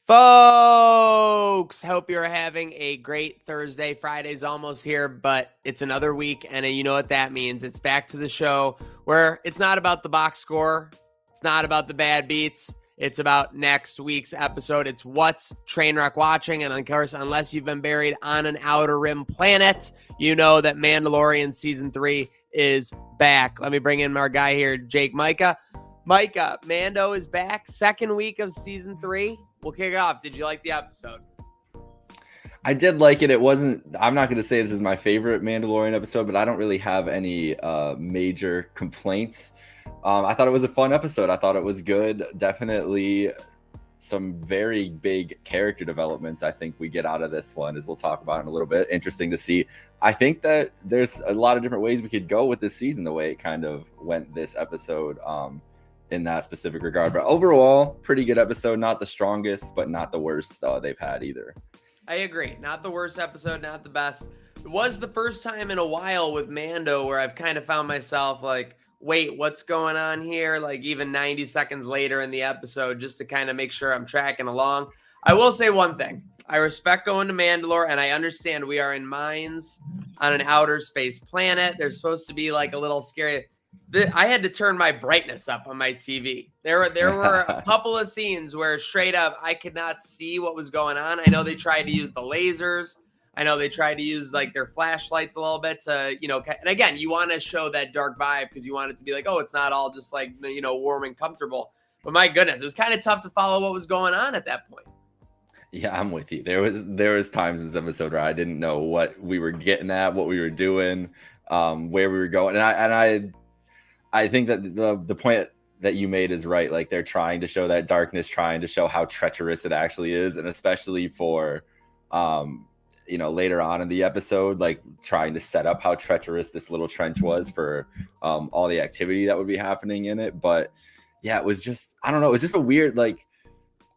Folks, hope you're having a great Thursday. Friday's almost here, but it's another week, and you know what that means. It's back to the show where it's not about the box score. It's not about the bad beats. It's about next week's episode. It's what's Trainwreck watching, and of course, unless you've been buried on an outer rim planet, you know that Mandalorian Season 3 is back. Let me bring in our guy here, Jake Majka. Micah, Mando is back, second week of Season 3. We'll kick it off. Did you like the episode? I did like it. I'm not going to say this is my favorite Mandalorian episode, but I don't really have any major complaints. I thought it was a fun episode. I thought it was good. Definitely some very big character developments I think we get out of this one, as we'll talk about in a little bit. Interesting to see. I think that there's a lot of different ways we could go with this season, the way it kind of went this episode. In that specific regard, but overall pretty good episode. Not the strongest, but not the worst they've had either. I agree, not the worst episode, not the best. It was the first time in a while with Mando where I've kind of found myself like, wait, what's going on here, like even 90 seconds later in the episode, just to kind of make sure I'm tracking along. I will say one thing: I respect going to Mandalore, and I understand we are in mines on an outer space planet. There's supposed to be like a little scary. I had to turn my brightness up on my TV. There were a couple of scenes where straight up I could not see what was going on. I know they tried to use the lasers. I know they tried to use like their flashlights a little bit to, and again, you want to show that dark vibe because you want it to be like, oh, it's not all just like, warm and comfortable. But my goodness, it was kind of tough to follow what was going on at that point. Yeah, I'm with you. There was times in this episode where I didn't know what we were getting at, what we were doing, where we were going. And I think that the point that you made is right. Like, they're trying to show that darkness, trying to show how treacherous it actually is. And especially for, later on in the episode, like trying to set up how treacherous this little trench was for all the activity that would be happening in it. But yeah, it was just, I don't know. It was just a weird, like,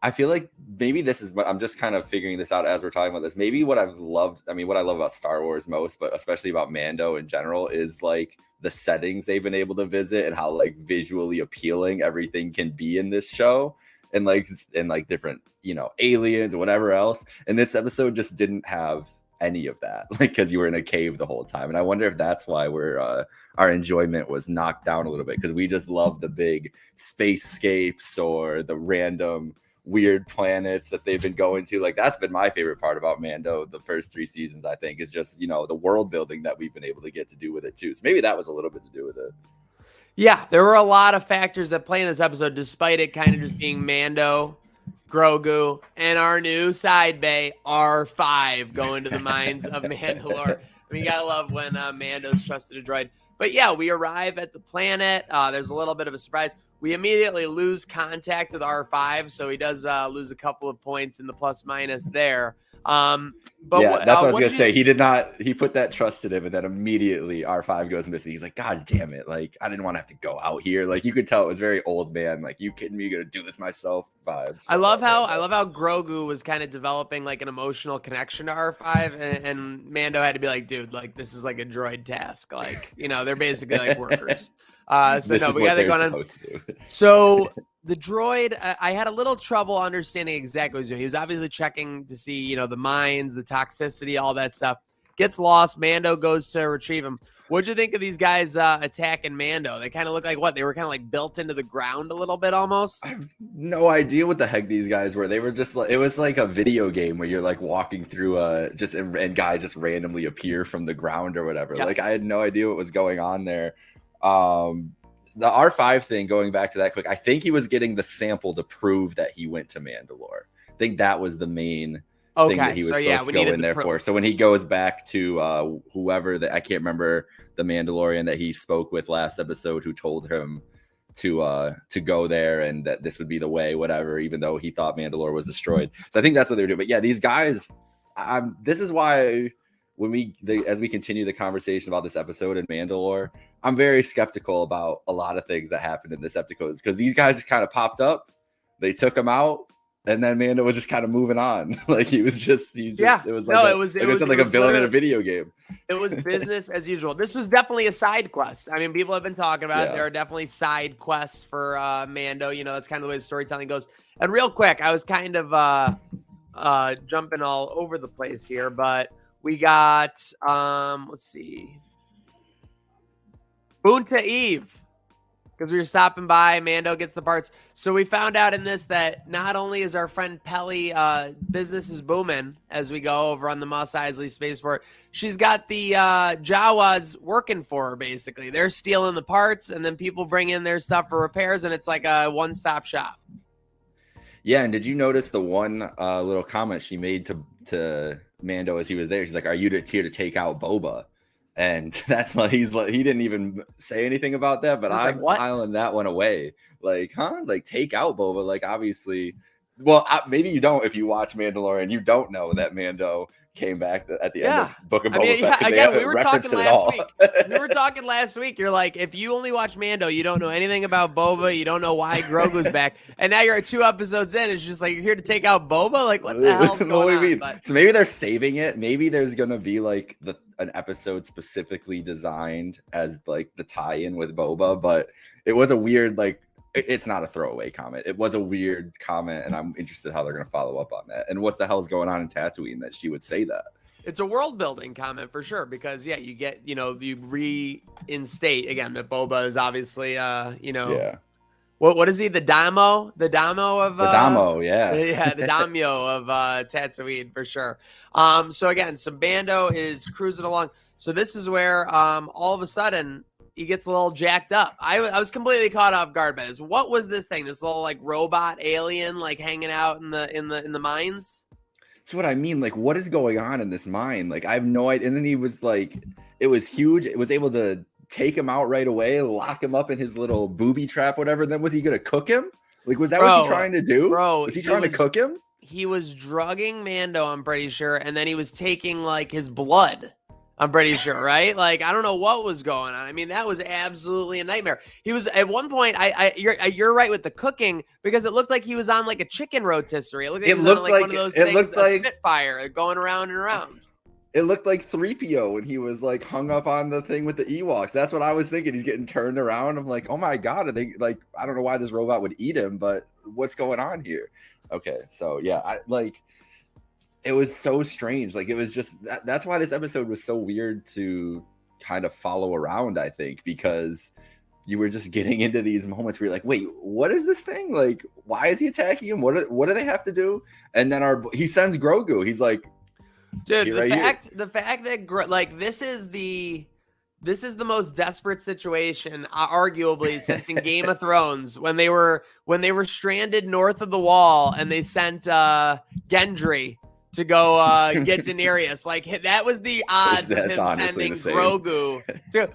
I feel like maybe this is what I'm just kind of figuring this out as we're talking about this. Maybe what I love about Star Wars most, but especially about Mando in general, is like the settings they've been able to visit and how like visually appealing everything can be in this show, and like different, aliens or whatever else. And this episode just didn't have any of that, like, because you were in a cave the whole time. And I wonder if that's why our enjoyment was knocked down a little bit, because we just love the big spacescapes or the random weird planets that they've been going to. Like, that's been my favorite part about Mando the first 3 seasons, I think, is just, the world building that we've been able to get to do with it too. So maybe that was a little bit to do with it. Yeah, there were a lot of factors that play in this episode, despite it kind of just being Mando, Grogu, and our new side bay R5 going to the mines of Mandalore. I mean, you gotta love when Mando's trusted a droid. But yeah, we arrive at the planet. There's a little bit of a surprise. We immediately lose contact with R5, so he does lose a couple of points in the plus minus there. But yeah, that's what I was gonna say. He did not. He put that trust in him, and then immediately R5 goes missing. He's like, "God damn it! Like, I didn't want to have to go out here." Like, you could tell it was very old man. Like, you kidding me? You're gonna do this myself? Vibes. I love how Grogu was kind of developing like an emotional connection to R5, and Mando had to be like, "Dude, like, this is like a droid task. Like, they're basically like workers." So no, we got to go on. So the droid, I had a little trouble understanding exactly what he was doing. He was obviously checking to see, the mines, the toxicity, all that stuff. Gets lost. Mando goes to retrieve him. What'd you think of these guys attacking Mando? They kind of look like what? They were kind of like built into the ground a little bit almost. I have no idea what the heck these guys were. They were just like, it was like a video game where you're like walking through and guys just randomly appear from the ground or whatever. Yes. Like, I had no idea what was going on there. The R5 thing, going back to that quick, I think he was getting the sample to prove that he went to Mandalore. I think that was the main thing that he was supposed to go in there for. So when he goes back to whoever I can't remember the Mandalorian that he spoke with last episode, who told him to go there and that this would be the way, whatever, even though he thought Mandalore was destroyed. So I think that's what they were doing. But yeah, these guys, this is why as we continue the conversation about this episode in Mandalore, I'm very skeptical about a lot of things that happened in this episode, because these guys kind of popped up, they took him out, And then Mando was just kind of moving on. Like he was just Yeah. it was No, like it was like a villain in a video game. it was business as usual. This was definitely a side quest. I mean, people have been talking about it. Yeah. There are definitely side quests for Mando. You know, that's kind of the way the storytelling goes. And real quick, I was kind of jumping all over the place here, but we got let's see. Boonta Eve. Because we were stopping by, Mando gets the parts. So we found out in this that not only is our friend Pelly business is booming as we go over on the Mos Eisley spaceport, she's got the Jawas working for her, basically. They're stealing the parts, and then people bring in their stuff for repairs, and it's like a one-stop shop. Yeah, and did you notice the one little comment she made to Mando as he was there? She's like, "Are you here to take out Boba?" And that's like he didn't even say anything about that, but I'm like, filing that one away. Like, huh? Like take out Boba? Like obviously, well, maybe you don't if you watch Mandalorian, you don't know that Mando came back at the end of Book of Boba Fett. Again, we were talking last week. We were talking last week. You're like, if you only watch Mando, you don't know anything about Boba. You don't know why Grogu's back. And now you're 2 episodes in. It's just like, you're here to take out Boba? Like, what the hell's going on? But, so maybe they're saving it. Maybe there's going to be like an episode specifically designed as like the tie-in with Boba. But it was a weird, like, it's not a throwaway comment. It was a weird comment, and I'm interested how they're going to follow up on that. And what the hell's going on in Tatooine that she would say that? It's a world building comment for sure, because yeah, you get, you reinstate again that Boba is obviously what is he, the Damo of the Damo, yeah. Yeah, the Daimyo of Tatooine for sure. So again, Mando is cruising along. So this is where all of a sudden he gets a little jacked up. I was completely caught off guard by this. What was this thing? This little like robot alien like hanging out in the mines? That's what I mean. Like, what is going on in this mine? Like, I have no idea. And then he was like, it was huge. It was able to take him out right away, lock him up in his little booby trap, whatever. Then was he gonna cook him? Like, was that what he trying to do? Bro, was he trying to cook him? He was drugging Mando, I'm pretty sure, and then he was taking like his blood. I'm pretty sure, right? Like, I don't know what was going on. I mean, that was absolutely a nightmare. He was at one point. You're right with the cooking, because it looked like he was on like a chicken rotisserie. It looked like one of those things, a Spitfire, going around and around. It looked like 3PO when he was like hung up on the thing with the Ewoks. That's what I was thinking. He's getting turned around. I'm like, oh my god, are they like? I don't know why this robot would eat him, but what's going on here? Okay, so yeah, it was so strange. Like, it was just that's why this episode was so weird to kind of follow around, I think, because you were just getting into these moments where you're like, wait, what is this thing? Like, why is he attacking him? What do they have to do? And then he sends Grogu. He's like, dude, the fact that like this is the most desperate situation, arguably, since in Game of Thrones, when they were stranded north of the Wall and they sent Gendry to go get Daenerys. Like, that was the odds of him sending Grogu to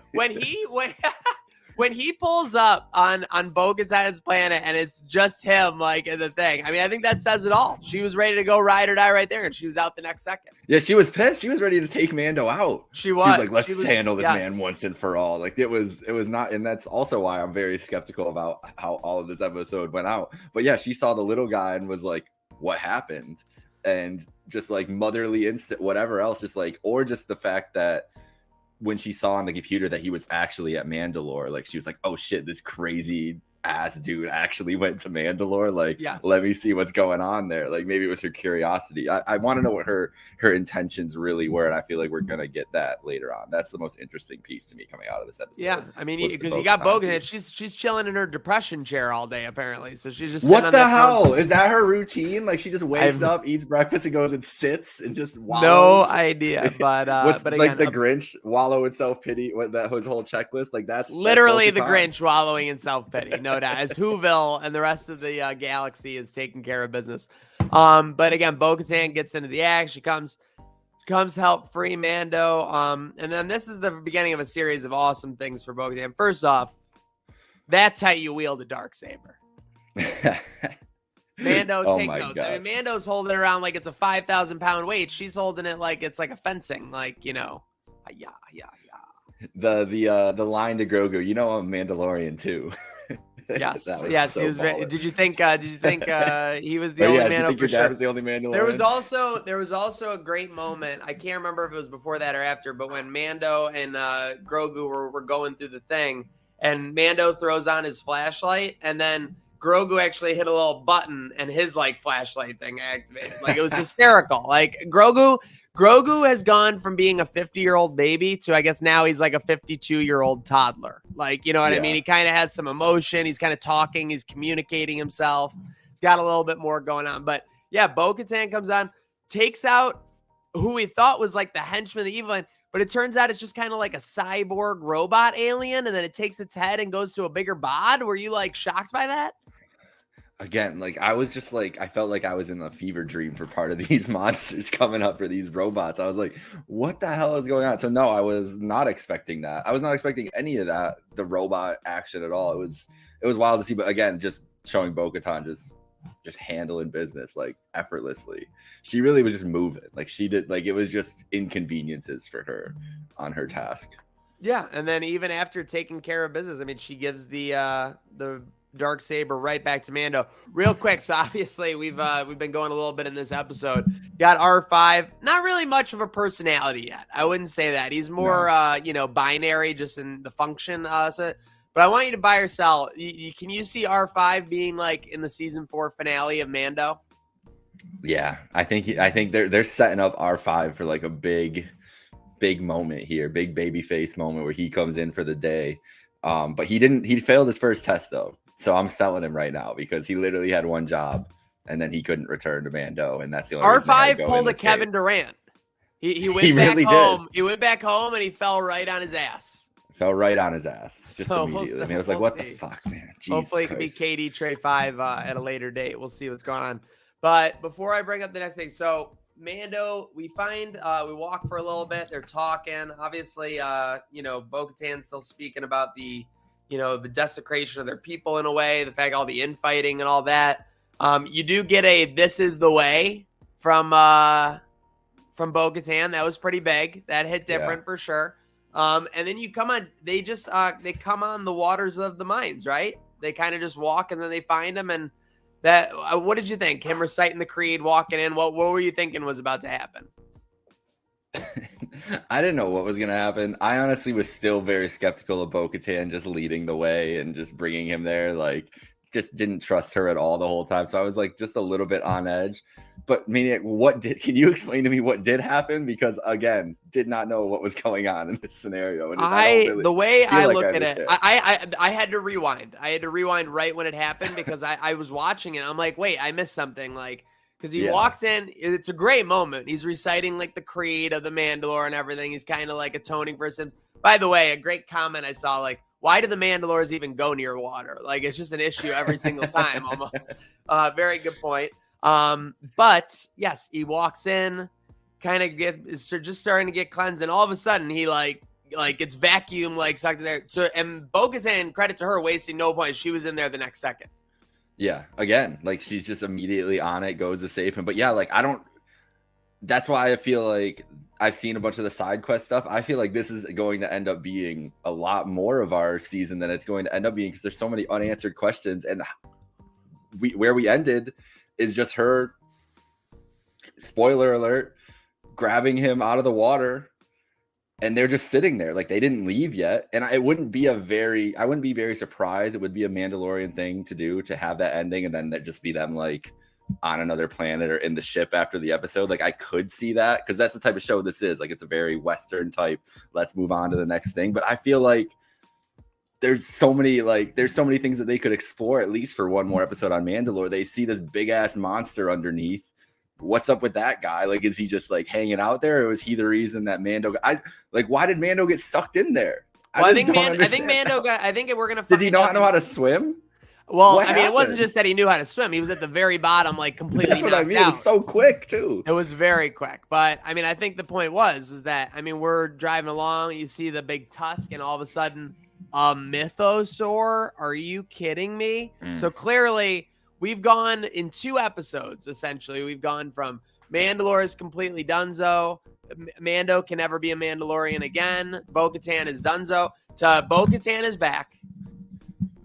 when he pulls up on Bo-Katan's planet and it's just him, like, in the thing. I mean, I think that says it all. She was ready to go ride or die right there, and she was out the next second. Yeah, she was pissed. She was ready to take Mando out. She was like, let's handle this man once and for all. Like, it was not, and that's also why I'm very skeptical about how all of this episode went out. But yeah, she saw the little guy and was like, what happened? And just like motherly instinct, whatever else, just like, or just the fact that when she saw on the computer that he was actually at Mandalore, like, she was like, oh shit, this crazy ass dude actually went to Mandalore. Like, yes. Let me see what's going on there. Like, maybe it was her curiosity. I want to know what her intentions really were, and I feel like we're gonna get that later on. That's the most interesting piece to me coming out of this episode. Yeah, I mean, because you got Bo-Katan, she's chilling in her depression chair all day apparently. So she's just what the hell is that her routine? Like, she just wakes up, eats breakfast, and goes and sits and just wallows. No idea, but but again, like the Grinch wallow in self pity. What that his whole checklist, like that's literally the Grinch wallowing in self pity. No doubt, as Whoville and the rest of the galaxy is taking care of business. But again, Bo-Katan gets into the act. She comes help free Mando. And then this is the beginning of a series of awesome things for Bo-Katan. First off, that's how you wield a darksaber. Mando, take notes. Gosh. I mean, Mando's holding it around like it's a 5,000-pound weight. She's holding it like it's like a fencing, like, yeah. The line to Grogu, I'm a Mandalorian too. Yes, That was yes, so he was. baller. Did you think? He was the Oh, only yeah, do you Mando think for your dad sure? was the only Mandalorian? There was also a great moment. I can't remember if it was before that or after, but when Mando and Grogu were going through the thing, and Mando throws on his flashlight, and then Grogu actually hit a little button, and his like flashlight thing activated. Like it was hysterical. Like Grogu has gone from being a 50-year-old baby to I guess now he's like a 52-year-old toddler. Like, you know what I mean? Yeah. He kind of has some emotion. He's kind of talking. He's communicating himself. He's got a little bit more going on. But yeah, Bo-Katan comes on, takes out who we thought was like the henchman, the evil one, but it turns out it's just kind of like a cyborg robot alien, and then it takes its head and goes to a bigger bod. Were you like shocked by that? Again, like I was just like I felt like I was in a fever dream for part of these monsters coming up for these robots. I was like, what the hell is going on? So no, I was not expecting that. I was not expecting any of that, the robot action at all. It was wild to see, but again, just showing Bo-Katan just handling business like effortlessly. She really was just moving. Like she did, like it was just inconveniences for her on her task. Yeah, and then even after taking care of business, I mean, she gives the dark saber right back to Mando. Real quick, so obviously we've been going a little bit in this episode. Got R5, not really much of a personality yet. I wouldn't say that. He's more binary, just in the function. But I want you to buy or sell. Can you see R5 being like in the season 4 finale of Mando? Yeah, I think they're setting up R5 for like a big moment here, big baby face moment where he comes in for the day. But he failed his first test though. So I'm selling him right now because he literally had one job and then he couldn't return to Mando. And that's the only R5 pulled a Kevin Durant. He went back home. He went back home and he fell right on his ass. Fell right on his ass. Just so immediately. I mean, I was like, what the fuck, man? Jesus Hopefully it Christ. can be KD Trey 5 at a later date. We'll see what's going on. But before I bring up the next thing, so Mando, we walk for a little bit. They're talking. Obviously, Bo-Katan's still speaking about the desecration of their people in a way, the fact all the infighting and all that. You do get a "this is the way" from Bo-Katan. That was pretty big. That hit different for sure. And then you come on. They just they come on the waters of the mines, right? They kind of just walk and then they find them. And that what did you think? Him reciting the creed, walking in. What were you thinking was about to happen? I didn't know what was going to happen. I honestly was still very skeptical of Bo-Katan just leading the way and just bringing him there. Like, just didn't trust her at all the whole time. So I was like just a little bit on edge. But Maniac, can you explain to me what did happen? Because again, did not know what was going on in this scenario. And the way I look at it, I had to rewind. I had to rewind right when it happened because I was watching it. I'm like, wait, I missed something. Like, because he walks in, it's a great moment. He's reciting like the creed of the Mandalore and everything. He's kind of like atoning for his sins. By the way, a great comment I saw, like, why do the Mandalores even go near water? Like, it's just an issue every single time almost. Very good point. But yes, he walks in, kind of is just starting to get cleansed, and all of a sudden he like gets vacuum like sucked in there. So, and Bo-Katan, credit to her, wasting no point. She was in there the next second. Yeah, again, like she's just immediately on it, goes to save him. But yeah, like that's why I feel like I've seen a bunch of the side quest stuff. I feel like this is going to end up being a lot more of our season than it's going to end up being because there's so many unanswered questions. And where we ended is just her, spoiler alert, grabbing him out of the water. And they're just sitting there, like they didn't leave yet. And I wouldn't be very surprised. It would be a Mandalorian thing to do, to have that ending and then that just be them like on another planet or in the ship after the episode. Like I could see that because that's the type of show this is. Like it's a very Western type, let's move on to the next thing. But I feel like there's so many things that they could explore at least for one more episode on Mandalore. They see this big ass monster underneath. What's up with that guy? Like, is he just like hanging out there, or was he the reason that Mando? Why did Mando get sucked in there? Well, I think Mando got. I think we're gonna. Did he not know how to swim? Well, I mean, it wasn't just that he knew how to swim. He was at the very bottom, like completely. That's what I mean. It was so quick too. It was very quick, but I mean, I think the point was that I mean, we're driving along. You see the big tusk, and all of a sudden, a mythosaur. Are you kidding me? So clearly. We've gone in 2 episodes, essentially. We've gone from Mandalore is completely donezo. Mando can never be a Mandalorian again. Bo-Katan is donezo. To Bo-Katan is back.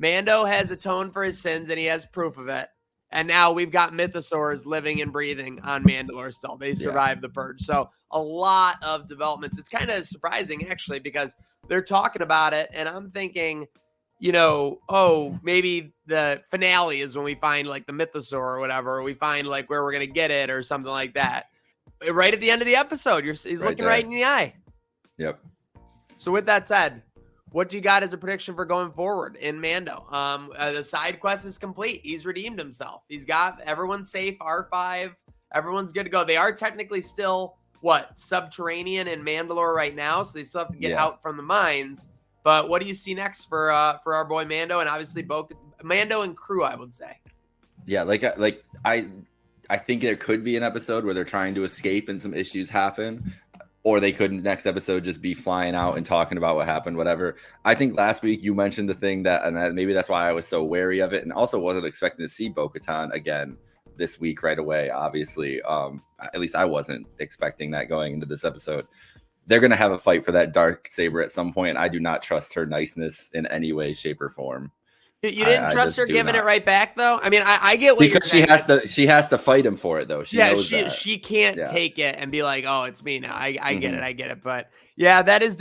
Mando has atoned for his sins and he has proof of it. And now we've got mythosaurs living and breathing on Mandalore still. They survived the purge. So a lot of developments. It's kind of surprising, actually, because they're talking about it. And I'm thinking, maybe the finale is when we find like the mythosaur or whatever. Or we find like where we're going to get it or something like that. Right at the end of the episode, he's looking right in the eye. Yep. So with that said, what do you got as a prediction for going forward in Mando? The side quest is complete. He's redeemed himself. He's got everyone safe. R5, everyone's good to go. They are technically still subterranean in Mandalore right now, so they still have to get out from the mines. But what do you see next for our boy Mando and obviously Mando and crew? I would say. Yeah, I think there could be an episode where they're trying to escape and some issues happen. Or they could next episode just be flying out and talking about what happened, whatever. I think last week you mentioned the thing and maybe that's why I was so wary of it, and also wasn't expecting to see Bo-Katan again this week right away. Obviously, at least I wasn't expecting that going into this episode. They're gonna have a fight for that dark saber at some point. I do not trust her niceness in any way, shape, or form. You didn't trust her giving it right back, though? I mean, I get what because you're saying. she has to fight him for it, though. She can't take it and be like, oh, it's me now. I get it. I get it. But yeah, that's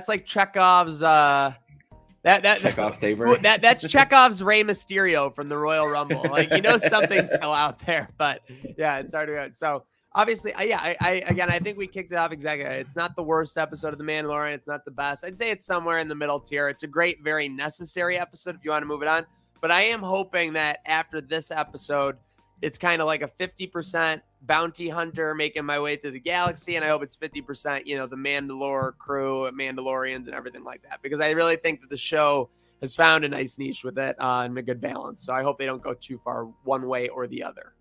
like Chekhov's Chekhov's saber. That's Chekhov's Rey Mysterio from the Royal Rumble. Like, something's still out there. But yeah, it's hard to go. So obviously, I think we kicked it off exactly. It's not the worst episode of The Mandalorian. It's not the best. I'd say it's somewhere in the middle tier. It's a great, very necessary episode if you want to move it on. But I am hoping that after this episode, it's kind of like a 50% bounty hunter making my way through the galaxy. And I hope it's 50%, the Mandalore crew, Mandalorians, and everything like that. Because I really think that the show has found a nice niche with it and a good balance. So I hope they don't go too far one way or the other.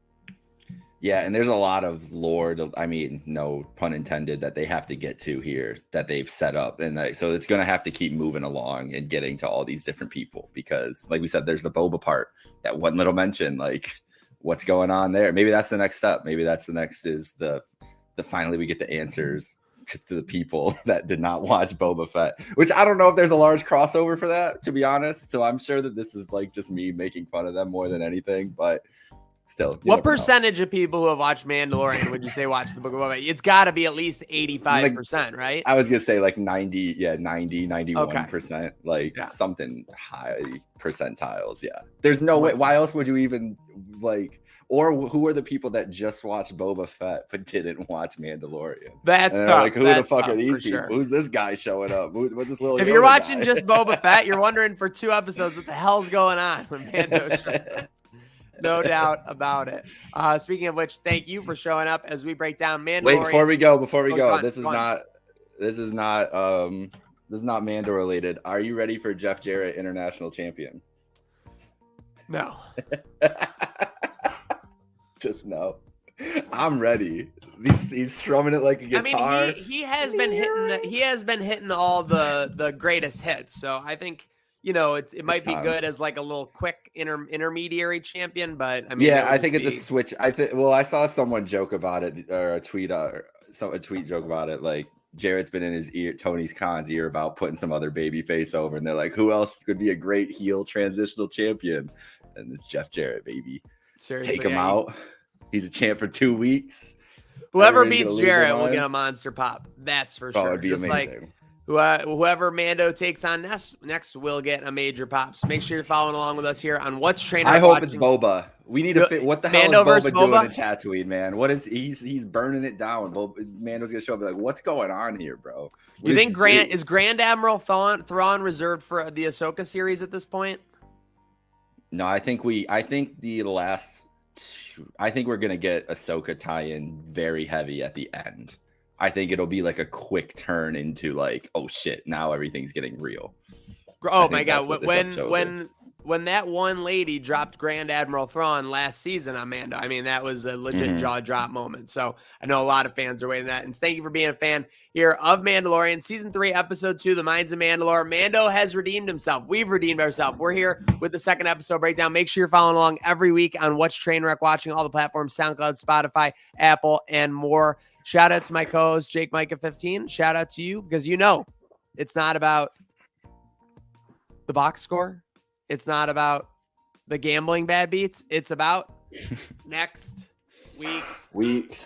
Yeah, and there's a lot of lore, no pun intended, that they have to get to here that they've set up. And so it's going to have to keep moving along and getting to all these different people because, like we said, there's the Boba part, that one little mention, like what's going on there. Maybe that's the next step. Maybe that's the next is the finally we get the answers to the people that did not watch Boba Fett, which I don't know if there's a large crossover for that, to be honest. So I'm sure that this is like just me making fun of them more than anything, but still, what percentage of people who have watched Mandalorian would you say watch the Book of Boba Fett? It's got to be at least 85%, right? I was gonna say like 91%, like something high percentiles. Yeah, there's no way. Why else would you even like? Or who are the people that just watched Boba Fett but didn't watch Mandalorian? That's tough. Like, who the fuck are these people? Sure. Who's this guy showing up? What's this little? If you're watching just Boba Fett, you're wondering for 2 episodes what the hell's going on when Mando shows up. No doubt about it. Speaking of which, thank you for showing up as we break down Mandalorian. Wait, before we go, this is not Mando related. Are you ready for Jeff Jarrett International Champion? No. Just no. I'm ready. He's strumming it like a guitar. I mean, he has been hitting all the greatest hits. So I think it might be good as like a little quick intermediary champion, but I mean, I think it's a switch. I saw someone joke about it, or a tweet joke about it. Like Jarrett's been in his ear, Tony Khan's ear, about putting some other baby face over, and they're like, who else could be a great heel transitional champion? And it's Jeff Jarrett, baby. Seriously, take him out. He's a champ for 2 weeks. Whoever beats Jarrett will get a monster pop. That's for sure. It'd be just amazing. Like whoever Mando takes on next will get a major pop. So make sure you're following along with us here on What's Trainer. I hope it's Boba. We need to what the hell is Boba doing in Tatooine, man? What is he's burning it down? Mando's gonna show up and be like, what's going on here, bro? You think Grand Admiral Thrawn reserved for the Ahsoka series at this point? No, I think we're gonna get Ahsoka tie-in very heavy at the end. I think it'll be like a quick turn into like, oh shit, now everything's getting real. Oh my god, when that one lady dropped Grand Admiral Thrawn last season on Mando, I mean, that was a legit jaw drop moment. So I know a lot of fans are waiting for that. And thank you for being a fan here of Mandalorian. Season 3, Episode 2, The Mines of Mandalore. Mando has redeemed himself. We've redeemed ourselves. We're here with the second episode breakdown. Make sure you're following along every week on What's Trainwreck, watching all the platforms, SoundCloud, Spotify, Apple, and more. Shout out to my co-host, Jake Micah 15. Shout out to you because it's not about the box score. It's not about the gambling bad beats. It's about next week's